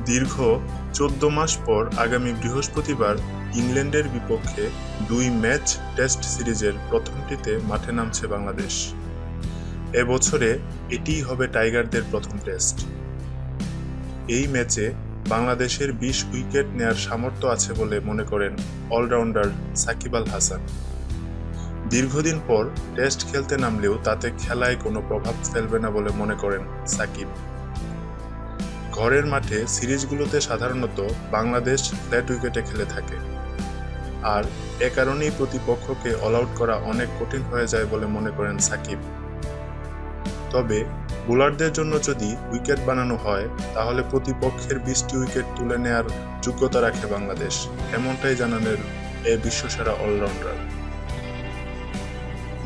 দীর্ঘ ১৪ মাস পর আগামী বৃহস্পতিবার ইংল্যান্ডের বিপক্ষে ২ ম্যাচ টেস্ট সিরিজের প্রথমটিতে মাঠে নামছে বাংলাদেশ। এ বছরে এটিই হবে টাইগারদের প্রথম টেস্ট। এই ম্যাচে বাংলাদেশের ২০ উইকেট নেয়ার সামর্থ্য আছে বলে মনে করেন অলরাউন্ডার সাকিব আল হাসান। দীর্ঘদিন পর টেস্ট খেলতে নামলেও তাতে খেলায় কোনো প্রভাব ফেলবে না বলে মনে করেন সাকিব। ঘরের মাঠে সিরিজগুলোতে সাধারণত বাংলাদেশ ফ্ল্যাট উইকেটে খেলে থাকে, আর এ কারণেই প্রতিপক্ষকে অল আউট করা অনেক কঠিন হয়ে যায় বলে মনে করেন সাকিব। তবে বোলারদের জন্য যদি উইকেট বানানো হয় তাহলে প্রতিপক্ষের ২০টি উইকেট তুলে নেয়ার যোগ্যতা রাখে বাংলাদেশ, এমনটাই জানালেন এ বিশ্বসেরা অলরাউন্ডার।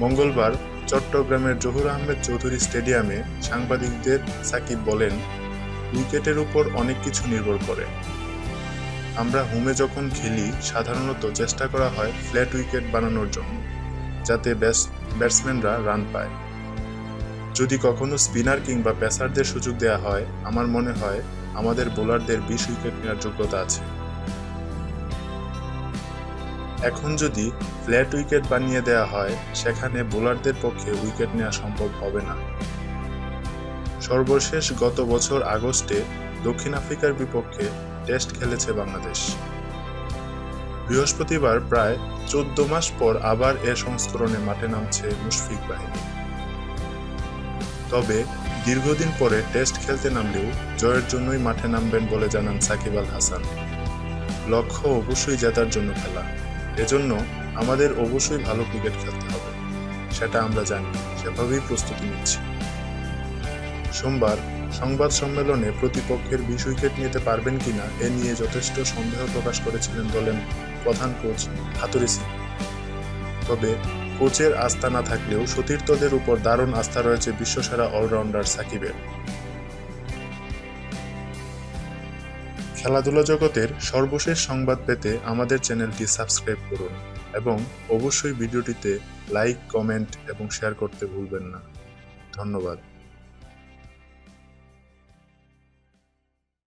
মঙ্গলবার চট্টগ্রামের জহুর আহমেদ চৌধুরী স্টেডিয়ামে সাংবাদিকদের সাকিব বলেন, উইকেটের উপর অনেক কিছু নির্ভর করে। আমরা হোমে যখন খেলি সাধারণত চেষ্টা করা হয় ফ্ল্যাট উইকেট বানানোর জন্য, যাতে ব্যাটসম্যানরা রান পায়। যদি কখনো স্পিনার কিংবা পেসারদের সুযোগ দেয়া হয়, আমার মনে হয় আমাদের বোলারদের ২০ উইকেট নেওয়ার যোগ্যতা আছে। এখন যদি ফ্ল্যাট উইকেট বানিয়ে দেয়া হয়, সেখানে বোলারদের পক্ষে উইকেট নেওয়া সম্ভব হবে না। সর্বশেষ গত বছর আগস্টে দক্ষিণ আফ্রিকার বিপক্ষে টেস্ট খেলেছে বাংলাদেশ। বৃহস্পতিবার প্রায় ১৪ মাস পর আবার এ সংস্করণে মাঠে নামছে মুশফিক বাহিনী। তবে দীর্ঘদিন পরে টেস্ট খেলতে নামলেও জয়ের জন্যই মাঠে নামবেন বলে জানান সাকিব আল হাসান। লক্ষ্য অবশ্যই জেতার জন্য খেলা, এজন্য আমাদের অবশ্যই ভালো ক্রিকেট খেলতে হবে, সেটা আমরা জানি, সেভাবেই প্রস্তুতি নিচ্ছি। সোমবার সংবাদ সম্মেলনে প্রতিপক্ষের ২০ উইকেট নিতে পারবেন কিনা এ নিয়ে যথেষ্ট সন্দেহ প্রকাশ করেছিলেন দলের প্রধান কোচ হাতুরু সিং। তবে কোচের আস্থা না থাকলেও সতীর্থদের উপর দারুণ আস্থা রয়েছে বিশ্বসেরা অলরাউন্ডার সাকিবের। খেলাধুলা জগতের সর্বশেষ সংবাদ পেতে আমাদের চ্যানেলটি সাবস্ক্রাইব করুন এবং অবশ্যই ভিডিওটিতে লাইক, কমেন্ট এবং শেয়ার করতে ভুলবেন না। ধন্যবাদ।